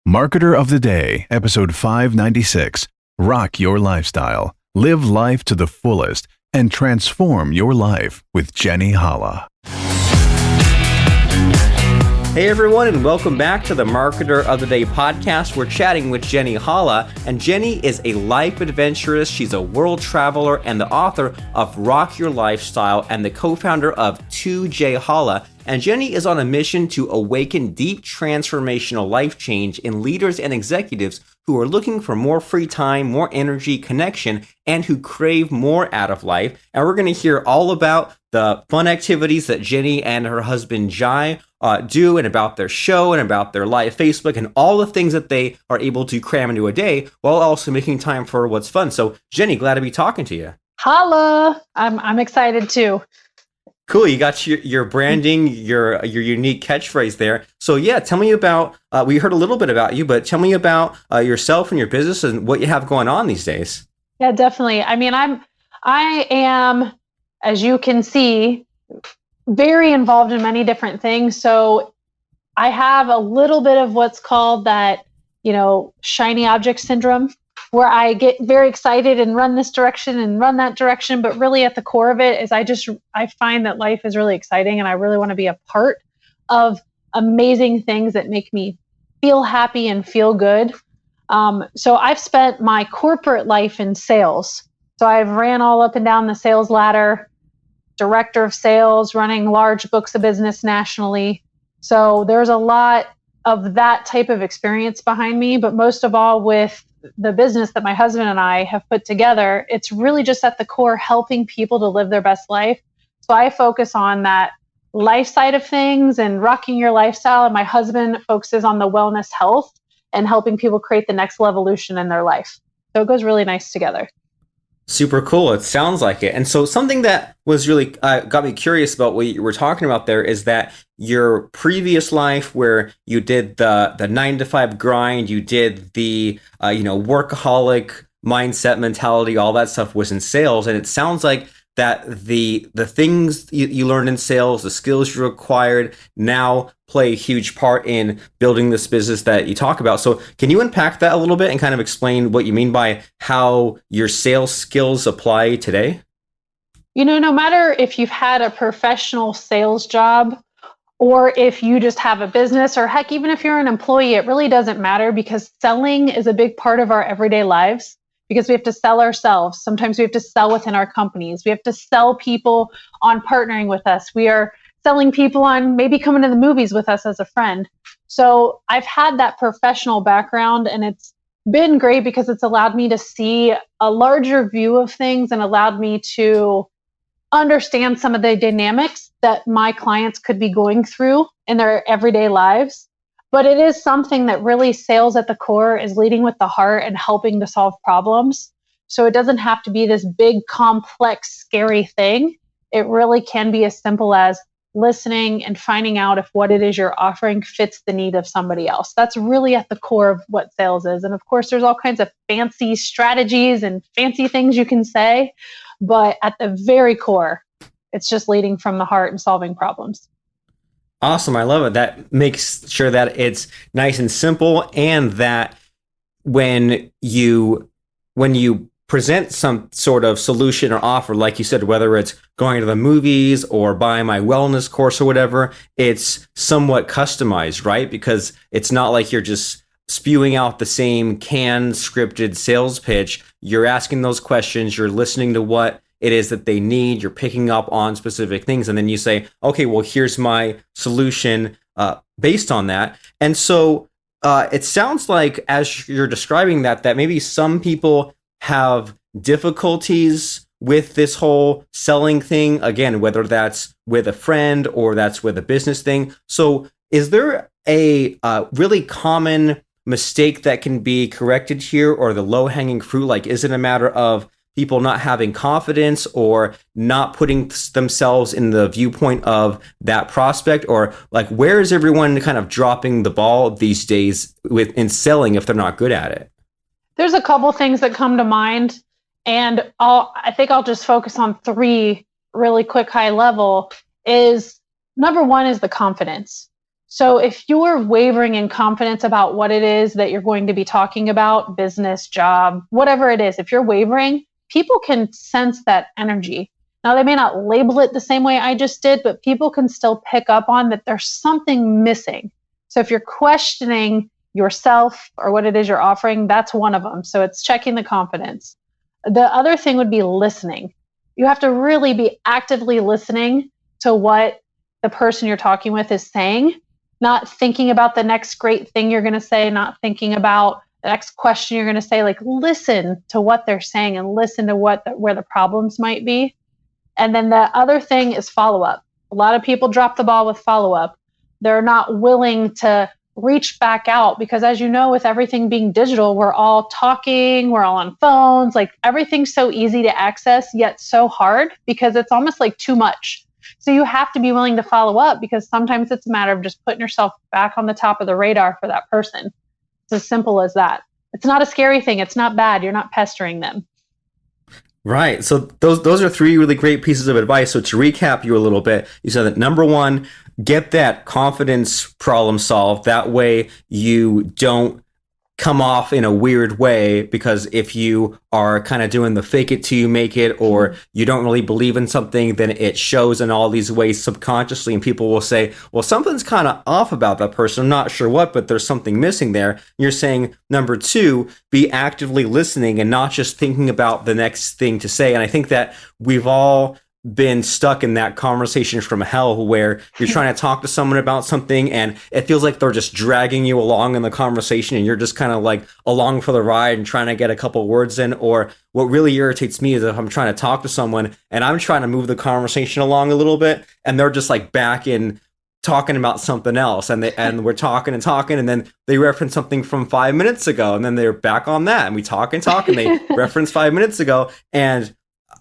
Marketer of the Day, episode 596. Rock your lifestyle. Live life to the fullest and transform your life with Jenny Holla. Hey everyone, and welcome back to the Marketer of the Day podcast. We're chatting with Jenny Holla, and Jenny is a life adventurist. She's a world traveler and the author of Rock Your Lifestyle and the co-founder of 2J Holla. And Jenny is on a mission to awaken deep transformational life change in leaders and executives who are looking for more free time, more energy, connection, and who crave more out of life. And we're going to hear all about the fun activities that Jenny and her husband Jai do, and about their show, and about their live Facebook, and all the things that they are able to cram into a day while also making time for what's fun. So Jenny, glad to be talking to you. Holla! I'm excited too. Cool. You got your branding, your unique catchphrase there. So yeah, tell me about, we heard a little bit about you, but tell me about yourself and your business and what you have going on these days. Yeah, definitely. I mean, I am, as you can see, very involved in many different things. So I have a little bit of what's called that, shiny object syndrome, where I get very excited and run this direction and run that direction. But really at the core of it is I find that life is really exciting, and I really want to be a part of amazing things that make me feel happy and feel good. So I've spent my corporate life in sales. So I've ran all up and down the sales ladder, director of sales, running large books of business nationally. So there's a lot of that type of experience behind me, but most of all with the business that my husband and I have put together, it's really just at the core helping people to live their best life. So I focus on that life side of things and rocking your lifestyle, and my husband focuses on the wellness health and helping people create the next evolution in their life. So it goes really nice together. Super cool. It sounds like it. And so something that was really got me curious about what you were talking about there is that your previous life, where you did the 9-to-5 grind, you did the workaholic mindset mentality, all that stuff was in sales. And it sounds like that the things you learned in sales, the skills you acquired, now play a huge part in building this business that you talk about. So can you unpack that a little bit and kind of explain what you mean by how your sales skills apply today? No matter if you've had a professional sales job or if you just have a business, or heck, even if you're an employee, it really doesn't matter, because selling is a big part of our everyday lives. Because we have to sell ourselves. Sometimes we have to sell within our companies. We have to sell people on partnering with us. We are selling people on maybe coming to the movies with us as a friend. So I've had that professional background, and it's been great because it's allowed me to see a larger view of things and allowed me to understand some of the dynamics that my clients could be going through in their everyday lives. But it is something that really sales at the core is leading with the heart and helping to solve problems. So it doesn't have to be this big, complex, scary thing. It really can be as simple as listening and finding out if what it is you're offering fits the need of somebody else. That's really at the core of what sales is. And of course, there's all kinds of fancy strategies and fancy things you can say. But at the very core, it's just leading from the heart and solving problems. Awesome. I love it. That makes sure that it's nice and simple, and that when you present some sort of solution or offer, like you said, whether it's going to the movies or buying my wellness course or whatever, it's somewhat customized, right? Because it's not like you're just spewing out the same canned scripted sales pitch. You're asking those questions, you're listening to what it is that they need, you're picking up on specific things, and then you say, okay, well, here's my solution based on that. And so it sounds like, as you're describing that maybe some people have difficulties with this whole selling thing, again, whether that's with a friend or that's with a business thing. So is there a really common mistake that can be corrected here, or the low-hanging fruit? Like, is it a matter of people not having confidence or not putting themselves in the viewpoint of that prospect? Or like, where is everyone kind of dropping the ball these days in selling if they're not good at it? There's a couple things that come to mind, and I think I'll just focus on three really quick, high level. Is number one is the confidence. So if you're wavering in confidence about what it is that you're going to be talking about, business, job, whatever it is, if you're wavering, people can sense that energy. Now, they may not label it the same way I just did, but people can still pick up on that there's something missing. So if you're questioning yourself or what it is you're offering, that's one of them. So it's checking the confidence. The other thing would be listening. You have to really be actively listening to what the person you're talking with is saying, not thinking about the next great thing you're going to say, not thinking about the next question you're going to say. Like, listen to what they're saying and listen to where the problems might be. And then the other thing is follow up. A lot of people drop the ball with follow up. They're not willing to reach back out because, as you know, with everything being digital, we're all talking, we're all on phones, like everything's so easy to access, yet so hard because it's almost like too much. So you have to be willing to follow up because sometimes it's a matter of just putting yourself back on the top of the radar for that person. It's as simple as that. It's not a scary thing. It's not bad. You're not pestering them. Right. So those are three really great pieces of advice. So to recap you a little bit, you said that number one, get that confidence problem solved. That way you don't come off in a weird way, because if you are kind of doing the fake it till you make it, or you don't really believe in something, then it shows in all these ways subconsciously, and people will say, well, something's kind of off about that person. I'm not sure what, but there's something missing there. You're saying number two, be actively listening and not just thinking about the next thing to say. And I think that we've all been stuck in that conversation from hell where you're trying to talk to someone about something and it feels like they're just dragging you along in the conversation and you're just kind of like along for the ride and trying to get a couple words in. Or what really irritates me is if I'm trying to talk to someone and I'm trying to move the conversation along a little bit and they're just like back in talking about something else, and we're talking and talking, and then they reference something from 5 minutes ago, and then they're back on that, and we talk and talk, and they reference 5 minutes ago. And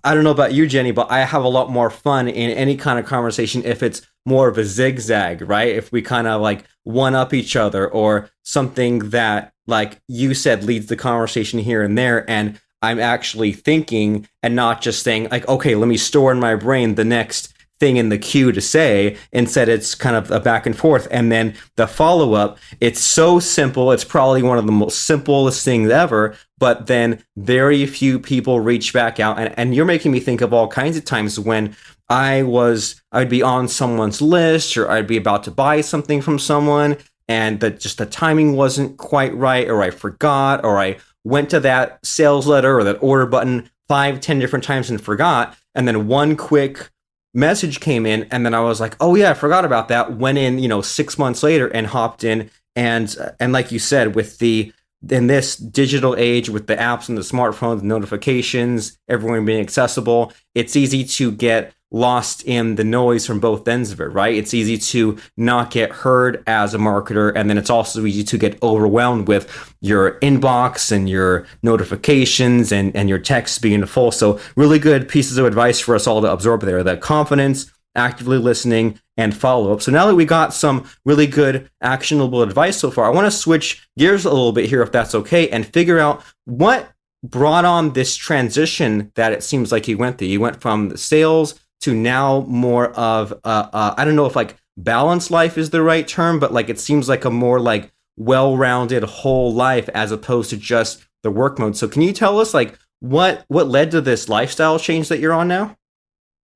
I don't know about you, Jenny, but I have a lot more fun in any kind of conversation if it's more of a zigzag, right? If we kind of like one up each other, or something that, like you said, leads the conversation here and there, and I'm actually thinking and not just saying like, okay, let me store in my brain the next thing in the queue to say. Instead, it's kind of a back and forth. And then the follow-up, it's so simple. It's probably one of the most simplest things ever, but then very few people reach back out. And you're making me think of all kinds of times when I'd be on someone's list, or I'd be about to buy something from someone, and that just the timing wasn't quite right, or I forgot, or I went to that sales letter or that order button 5-10 different times and forgot. And then one quick message came in, and then I was like, oh yeah, I forgot about that. Went in, 6 months later and hopped in. And like you said, in this digital age with the apps and the smartphones, notifications, everyone being accessible, it's easy to get lost in the noise from both ends of it, right? It's easy to not get heard as a marketer, and then it's also easy to get overwhelmed with your inbox and your notifications and your texts being full. So really good pieces of advice for us all to absorb there: that confidence, actively listening, and follow-up. So now that we got some really good actionable advice so far, I want to switch gears a little bit here, if that's okay, and figure out what brought on this transition that it seems like you went through. You went from the sales to now more of I don't know if like balanced life is the right term, but like it seems like a more like well-rounded whole life as opposed to just the work mode. So can you tell us like what led to this lifestyle change that you're on now?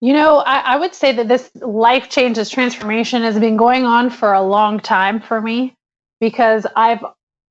I would say that this life change, this transformation has been going on for a long time for me, because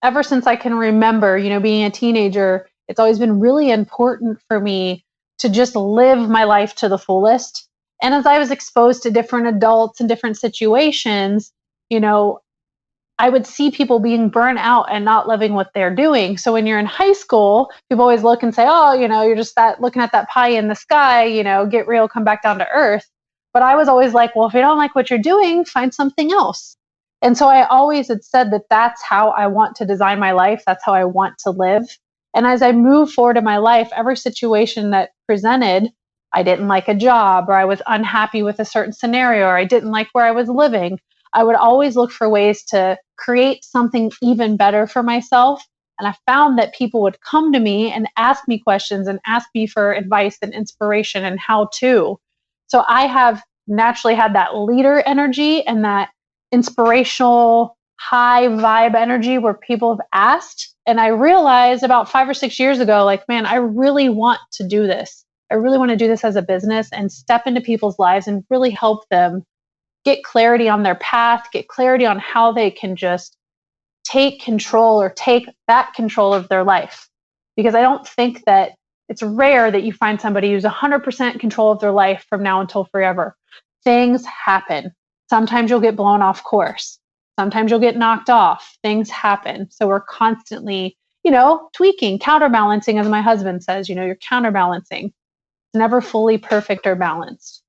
ever since I can remember, being a teenager, it's always been really important for me to just live my life to the fullest. And as I was exposed to different adults and different situations, I would see people being burnt out and not living what they're doing. So when you're in high school, people always look and say, oh, you're just looking at that pie in the sky, get real, come back down to earth. But I was always like, well, if you don't like what you're doing, find something else. And so I always had said that that's how I want to design my life. That's how I want to live. And as I move forward in my life, every situation that presented, I didn't like a job, or I was unhappy with a certain scenario, or I didn't like where I was living, I would always look for ways to create something even better for myself. And I found that people would come to me and ask me questions and ask me for advice and inspiration and how to. So I have naturally had that leader energy and that inspirational, high vibe energy where people have asked. And I realized about 5 or 6 years ago, like, man, I really want to do this. I really want to do this as a business and step into people's lives and really help them get clarity on their path, get clarity on how they can just take control or take back control of their life. Because I don't think that it's rare that you find somebody who's 100% control of their life from now until forever. Things happen. Sometimes you'll get blown off course. Sometimes you'll get knocked off. Things happen. So we're constantly, tweaking, counterbalancing, as my husband says, you're counterbalancing. It's never fully perfect or balanced.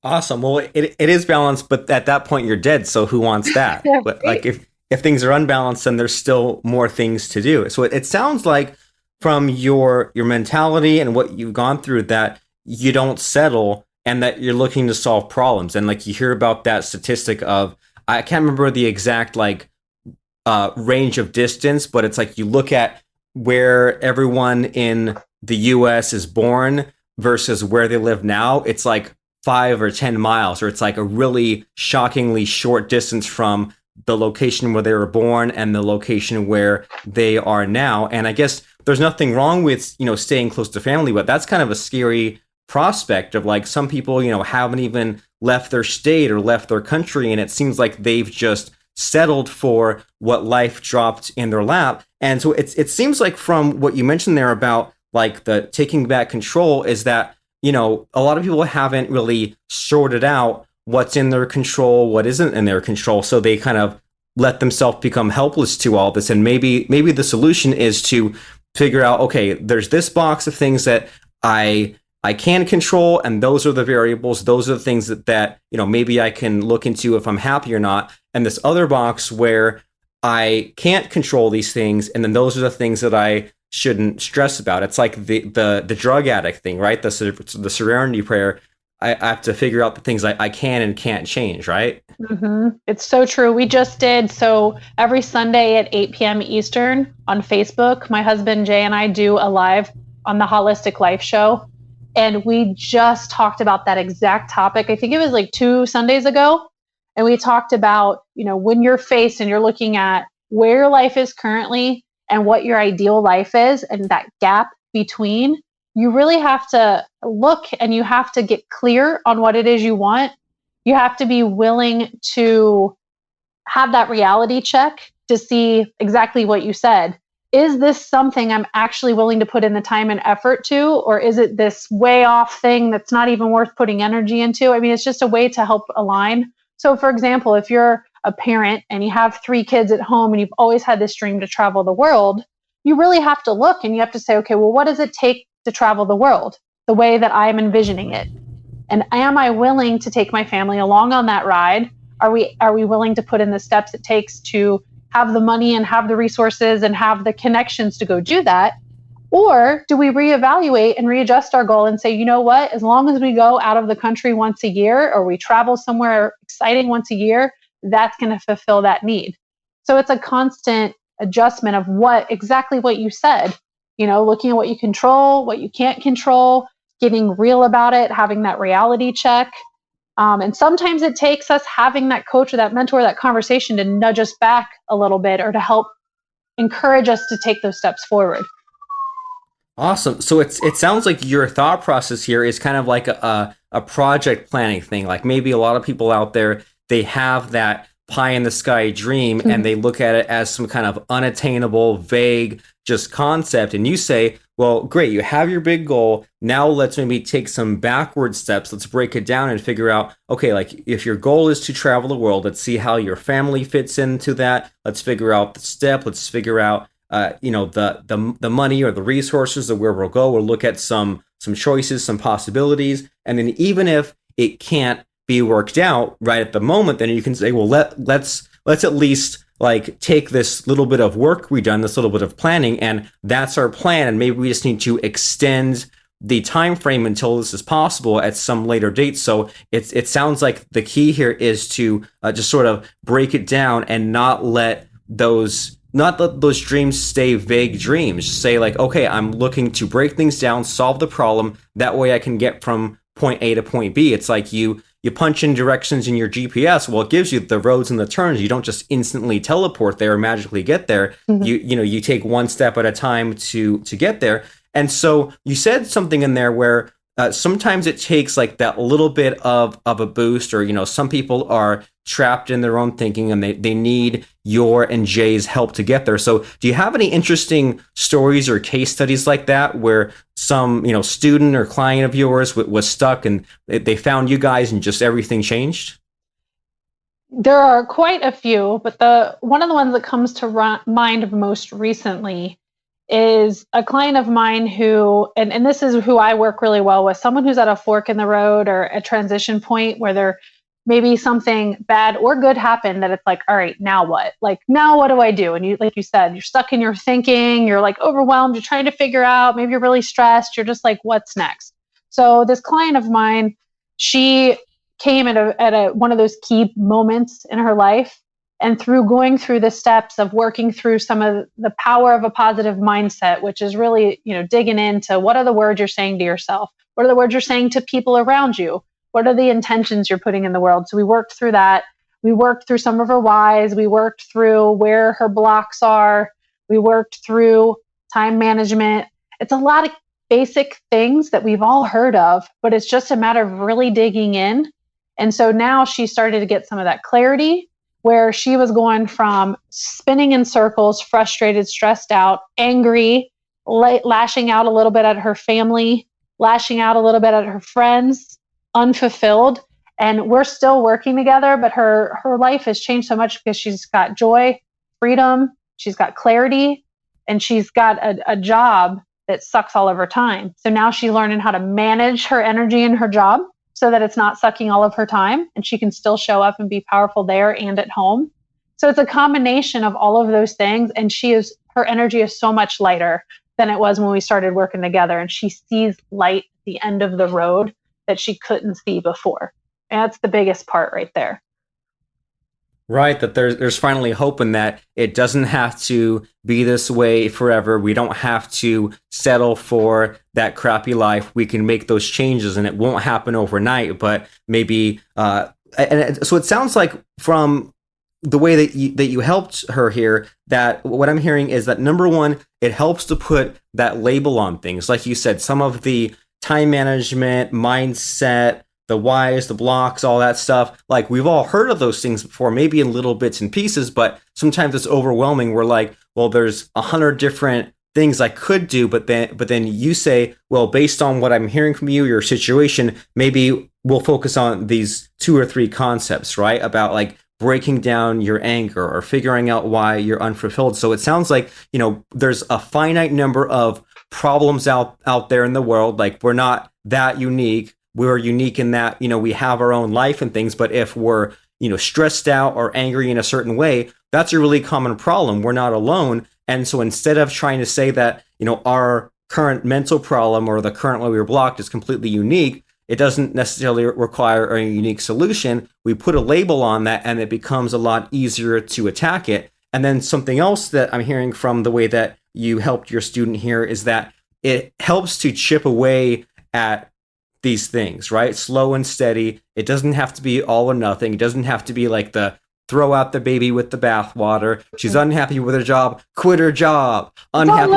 Awesome. Well, it is balanced, but at that point you're dead. So who wants that? Yeah, But right. like if things are unbalanced, then there's still more things to do. So it sounds like from your mentality and what you've gone through that you don't settle and that you're looking to solve problems. And like you hear about that statistic of, I can't remember the exact range of distance, but it's like you look at where everyone in the US is born versus where they live now. It's like 5 or 10 miles, or it's like a really shockingly short distance from the location where they were born and the location where they are now. And I guess there's nothing wrong with, staying close to family, but that's kind of a scary prospect of like some people, haven't even left their state or left their country. And it seems like they've just settled for what life dropped in their lap. And so it seems like from what you mentioned there about like the taking back control is that, a lot of people haven't really sorted out what's in their control, what isn't in their control. So they kind of let themselves become helpless to all this. And maybe the solution is to figure out, okay, there's this box of things that I can control, and those are the variables. Those are the things that maybe I can look into if I'm happy or not. And this other box where I can't control these things, and then those are the things that I shouldn't stress about. It's like the drug addict thing, right? The serenity prayer. I have to figure out the things I can and can't change, right? Mm-hmm. It's so true. We just did. So every Sunday at 8 p.m. Eastern on Facebook, my husband Jay and I do a live on the Holistic Life Show. And we just talked about that exact topic. I think it was like 2 Sundays ago. And we talked about, when you're faced and you're looking at where your life is currently and what your ideal life is and that gap between, you really have to look and you have to get clear on what it is you want. You have to be willing to have that reality check to see exactly what you said. Is this something I'm actually willing to put in the time and effort to, or is it this way off thing that's not even worth putting energy into? I mean, it's just a way to help align. So for example, if you're a parent and you have 3 kids at home and you've always had this dream to travel the world, you really have to look and you have to say, okay, well, what does it take to travel the world the way that I'm envisioning it? And am I willing to take my family along on that ride? Are we willing to put in the steps it takes to have the money and have the resources and have the connections to go do that? Or do we reevaluate and readjust our goal and say, you know what, as long as we go out of the country once a year or we travel somewhere exciting once a year, that's going to fulfill that need. So it's a constant adjustment of exactly what you said, looking at what you control, what you can't control, getting real about it, having that reality check. And sometimes it takes us having that coach or that mentor, that conversation to nudge us back a little bit or to help encourage us to take those steps forward. Awesome. So it sounds like your thought process here is kind of like a project planning thing. Like maybe a lot of people out there, they have that pie in the sky dream and they look at it as some kind of unattainable, vague, just concept. And you say, well, great, you have your big goal. Now let's maybe take some backward steps. Let's break it down and figure out, okay, like if your goal is to travel the world, let's see how your family fits into that. Let's figure out the step. Let's figure out, the money or the resources of where we'll go. We'll look at some choices, some possibilities. And then even if it can't be worked out right at the moment, then you can say, well, let's at least like take this little bit of work we've done, this little bit of planning, and that's our plan. And maybe we just need to extend the time frame until this is possible at some later date. So it sounds like the key here is to just sort of break it down and not let those dreams stay vague dreams. Just say like, okay, I'm looking to break things down, solve the problem. That way I can get from point A to point B. It's like you you punch in directions in your GPS, well, it gives you the roads and the turns. You don't just instantly teleport there or magically get there. You take one step at a time to get there. And so you said something in there where sometimes it takes like that little bit of a boost, or, some people are trapped in their own thinking and they need your and Jay's help to get there. So do you have any interesting stories or case studies like that where some, student or client of yours was stuck and they found you guys and just everything changed? There are quite a few, but one of the ones that comes to mind most recently is a client of mine who, and this is who I work really well with, someone who's at a fork in the road or a transition point where they're maybe something bad or good happened that it's like, all right, now what? Like, now what do I do? And you, like you said, you're stuck in your thinking, you're like overwhelmed, you're trying to figure out, maybe you're really stressed, you're just like, what's next? So this client of mine, she came at one of those key moments in her life. And through going through the steps of working through some of the power of a positive mindset, which is really, digging into what are the words you're saying to yourself? What are the words you're saying to people around you? What are the intentions you're putting in the world? So we worked through that. We worked through some of her whys. We worked through where her blocks are. We worked through time management. It's a lot of basic things that we've all heard of, but it's just a matter of really digging in. And so now she started to get some of that clarity, where she was going from spinning in circles, frustrated, stressed out, angry, lashing out a little bit at her family, lashing out a little bit at her friends, unfulfilled. And we're still working together, but her life has changed so much because she's got joy, freedom, she's got clarity, and she's got a job that sucks all of her time. So now she's learning how to manage her energy in her job so that it's not sucking all of her time and she can still show up and be powerful there and at home. So it's a combination of all of those things. And her energy is so much lighter than it was when we started working together. And she sees light at the end of the road that she couldn't see before. And that's the biggest part right there. Right, that there's finally hope in that it doesn't have to be this way forever. We don't have to settle for that crappy life. We can make those changes, and it won't happen overnight. But maybe, so it sounds like from the way that you helped her here, that what I'm hearing is that number one, it helps to put that label on things, like you said, some of the time management, mindset, the whys, the blocks, all that stuff. Like, we've all heard of those things before, maybe in little bits and pieces, but sometimes it's overwhelming. We're like, well, there's 100 different things I could do, but then you say, well, based on what I'm hearing from you, your situation, maybe we'll focus on these 2 or 3 concepts, right? About like breaking down your anger or figuring out why you're unfulfilled. So it sounds like, there's a finite number of problems out there in the world. Like, we're not that unique. We're unique in that, we have our own life and things, but if we're, stressed out or angry in a certain way, that's a really common problem. We're not alone. And so instead of trying to say that, our current mental problem or the current way we're blocked is completely unique, it doesn't necessarily require a unique solution. We put a label on that and it becomes a lot easier to attack it. And then something else that I'm hearing from the way that you helped your student here is that it helps to chip away at these things, right? Slow and steady. It doesn't have to be all or nothing. It doesn't have to be like the throw out the baby with the bathwater. She's unhappy with her job, quit her job. Unhappy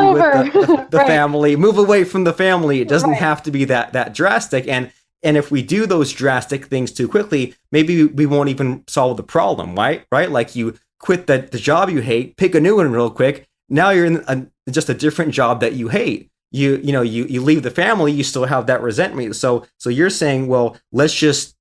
with the right. family, move away from the family. It doesn't have to be that drastic. And if we do those drastic things too quickly, maybe we won't even solve the problem, right? Like, you quit the job you hate, pick a new one real quick. Now you're in just a different job that you hate. You leave the family, you still have that resentment. So you're saying, well, let's just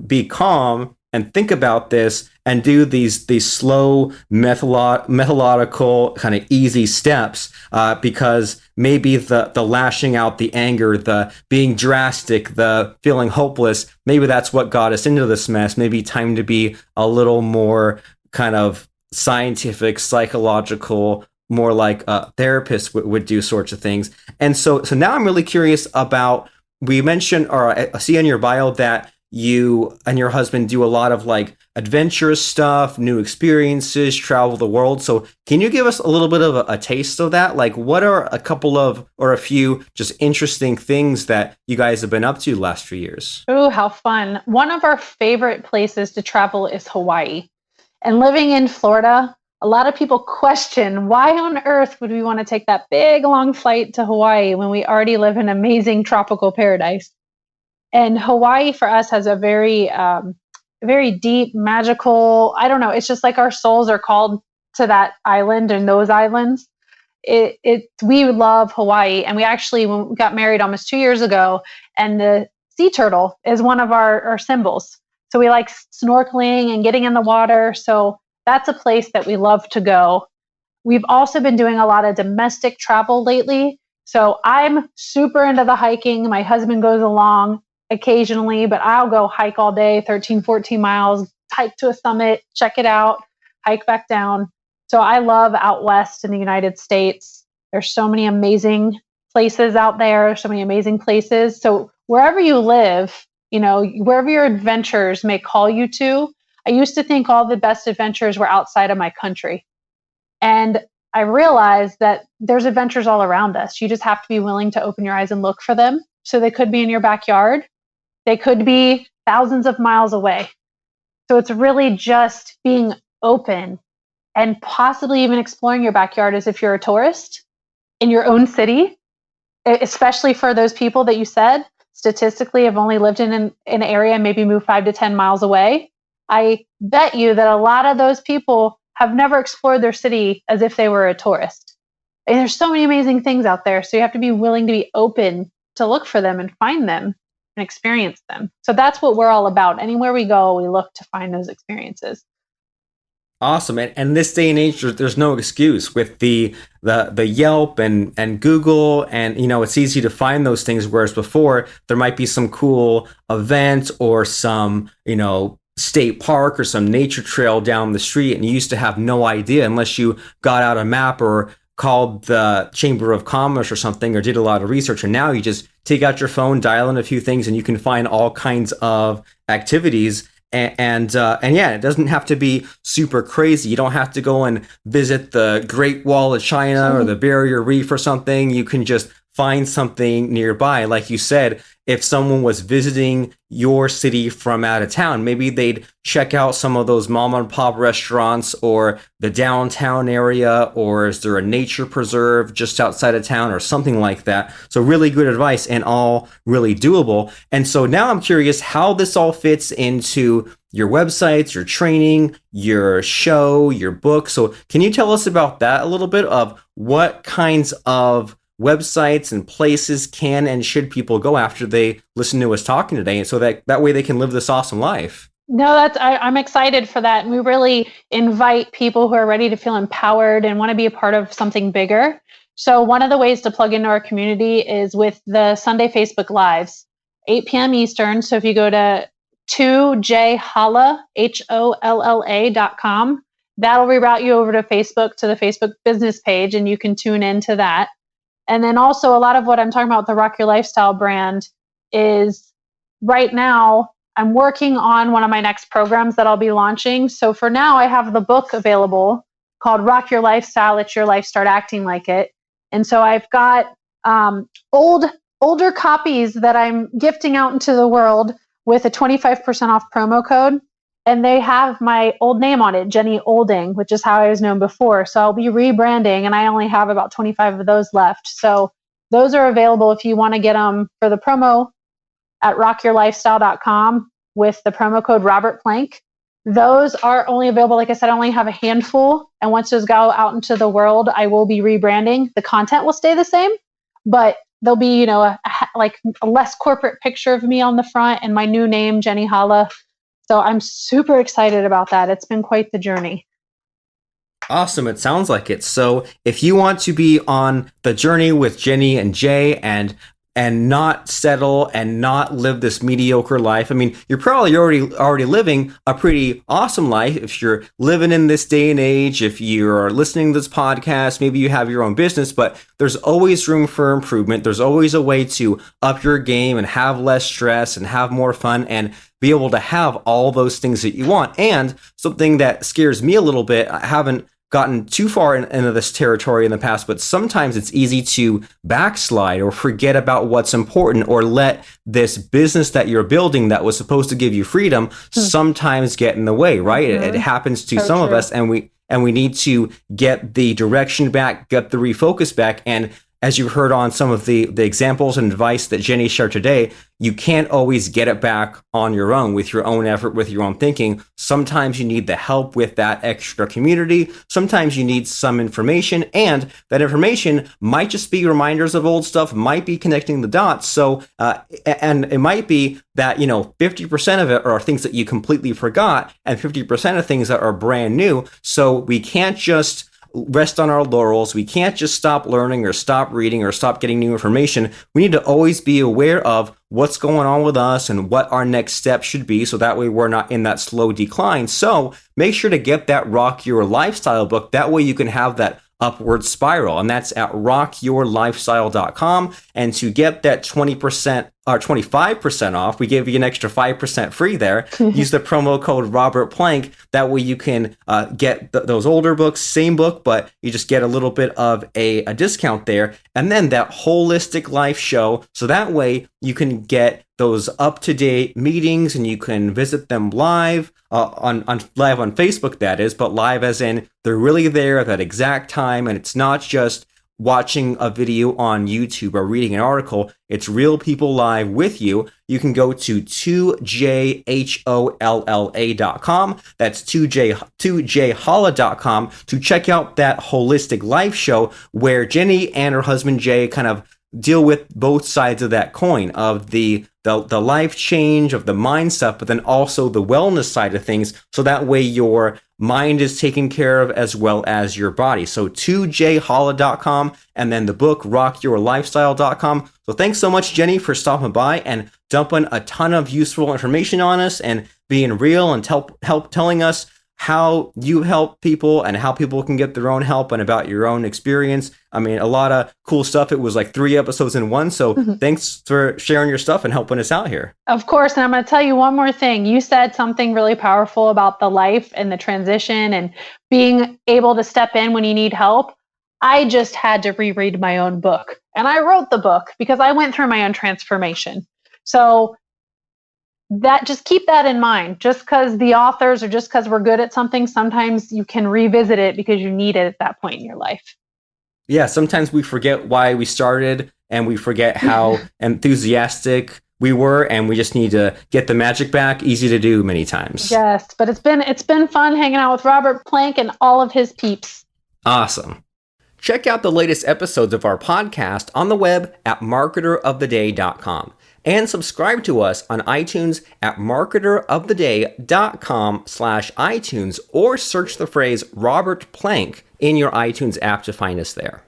be calm and think about this and do these slow, methodical, kind of easy steps, because maybe the lashing out, the anger, the being drastic, the feeling hopeless, maybe that's what got us into this mess. Maybe time to be a little more kind of scientific, psychological, more like a therapist would do sorts of things. And so now I'm really curious about, we mentioned, or I see in your bio that you and your husband do a lot of like adventurous stuff, new experiences, travel the world. So can you give us a little bit of a taste of that? Like what are a couple of or a few just interesting things that you guys have been up to the last few years? Oh, how fun. One of our favorite places to travel is Hawaii. And living in Florida, a lot of people question why on earth would we want to take that big long flight to Hawaii when we already live in amazing tropical paradise? And Hawaii for us has a very deep, magical, I don't know, it's just like our souls are called to that island and those islands. We love Hawaii. And we actually, when we got married almost 2 years ago, and the sea turtle is one of our symbols. So we like snorkeling and getting in the water. So that's a place that we love to go. We've also been doing a lot of domestic travel lately. So I'm super into the hiking. My husband goes along occasionally, but I'll go hike all day, 13, 14 miles, hike to a summit, check it out, hike back down. So I love out west in the United States. There's so many amazing places out there, so many amazing places. So wherever you live, wherever your adventures may call you to, I used to think all the best adventures were outside of my country. And I realized that there's adventures all around us. You just have to be willing to open your eyes and look for them. So they could be in your backyard. They could be thousands of miles away. So it's really just being open and possibly even exploring your backyard as if you're a tourist in your own city, especially for those people that you said statistically have only lived in an area and maybe moved 5 to 10 miles away. I bet you that a lot of those people have never explored their city as if they were a tourist. And there's so many amazing things out there. So you have to be willing to be open to look for them and find them and experience them. So that's what we're all about. Anywhere we go, we look to find those experiences. Awesome. And this day and age, there's no excuse with the Yelp and Google, and it's easy to find those things. Whereas before, there might be some cool event or some state park or some nature trail down the street, and you used to have no idea unless you got out a map or called the Chamber of Commerce or something or did a lot of research. And now you just take out your phone, dial in a few things, and you can find all kinds of activities. And yeah, it doesn't have to be super crazy. You don't have to go and visit the Great Wall of China or the Barrier Reef or something. You can just find something nearby. Like you said, if someone was visiting your city from out of town, maybe they'd check out some of those mom and pop restaurants or the downtown area, or is there a nature preserve just outside of town or something like that. So really good advice and all really doable. And so now I'm curious how this all fits into your websites, your training, your show, your book. So can you tell us about that a little bit of what kinds of websites and places can and should people go after they listen to us talking today, and so that way they can live this awesome life? No, I'm excited for that. And we really invite people who are ready to feel empowered and want to be a part of something bigger. So one of the ways to plug into our community is with the Sunday Facebook Lives, 8 p.m. Eastern. So if you go to 2jholla, HOLLA.com, that'll reroute you over to Facebook, to the Facebook business page, and you can tune into that. And then also a lot of what I'm talking about with the Rock Your Lifestyle brand is right now I'm working on one of my next programs that I'll be launching. So for now, I have the book available called Rock Your Lifestyle, Let Your Life Start Acting Like It. And so I've got older copies that I'm gifting out into the world with a 25% off promo code. And they have my old name on it, Jenny Olding, which is how I was known before. So I'll be rebranding, and I only have about 25 of those left. So those are available if you want to get them for the promo at rockyourlifestyle.com with the promo code Robert Plank. Those are only available, like I said, I only have a handful. And once those go out into the world, I will be rebranding. The content will stay the same, but there'll be, a less corporate picture of me on the front and my new name, Jenny Holla. So I'm super excited about that. It's been quite the journey. Awesome. It sounds like it. So if you want to be on the journey with Jenny and Jay and not settle and not live this mediocre life. I mean, you're probably already living a pretty awesome life if you're living in this day and age. If you're listening to this podcast, maybe you have your own business, but there's always room for improvement. There's always a way to up your game and have less stress and have more fun and be able to have all those things that you want. And something that scares me a little bit, I haven't gotten too far into this territory in the past, but sometimes it's easy to backslide or forget about what's important, or let this business that you're building that was supposed to give you freedom sometimes get in the way, right? It happens to some of us, and we need to get the direction back, get the refocus back. And as you heard on some of the examples and advice that Jenny shared today, you can't always get it back on your own with your own effort, with your own thinking. Sometimes you need the help with that extra community. Sometimes you need some information, and that information might just be reminders of old stuff, might be connecting the dots. So, and it might be that, 50% of it are things that you completely forgot, and 50% of things that are brand new. So we can't just rest on our laurels. We can't just stop learning or stop reading or stop getting new information. We need to always be aware of what's going on with us and what our next step should be, so that way we're not in that slow decline. So make sure to get that Rock Your Lifestyle book. That way you can have that upward spiral, and that's at rockyourlifestyle.com. And to get that 20% or 25% off, we gave you an extra 5% free there. Use the promo code Robert Plank. That way you can get those older books, same book, but you just get a little bit of a discount there. And then that holistic life show, so that way you can get those up-to-date meetings and you can visit them live on live on Facebook, that is, but live as in they're really there at that exact time, and it's not just watching a video on YouTube or reading an article. It's real people live with you. You can go to 2jholla.com. That's 2jholla.com to check out that holistic life show where Jenny and her husband Jay kind of deal with both sides of that coin, of the life change, of the mind stuff, but then also the wellness side of things. So that way your mind is taken care of as well as your body. So 2jholla.com, and then the book rockyourlifestyle.com. So thanks so much, Jenny, for stopping by and dumping a ton of useful information on us and being real and help telling us how you help people and how people can get their own help and about your own experience. I mean, a lot of cool stuff. It was like 3 episodes in one. So thanks for sharing your stuff and helping us out here. Of course. And I'm going to tell you one more thing. You said something really powerful about the life and the transition and being able to step in when you need help. I just had to reread my own book, and I wrote the book because I went through my own transformation. So that, just keep that in mind. Just because the authors or just because we're good at something, sometimes you can revisit it because you need it at that point in your life. Yeah, sometimes we forget why we started, and we forget how enthusiastic we were, and we just need to get the magic back. Easy to do many times. Yes, but it's been fun hanging out with Robert Plank and all of his peeps. Awesome. Check out the latest episodes of our podcast on the web at marketeroftheday.com. And subscribe to us on iTunes at marketeroftheday.com/iTunes, or search the phrase Robert Plank in your iTunes app to find us there.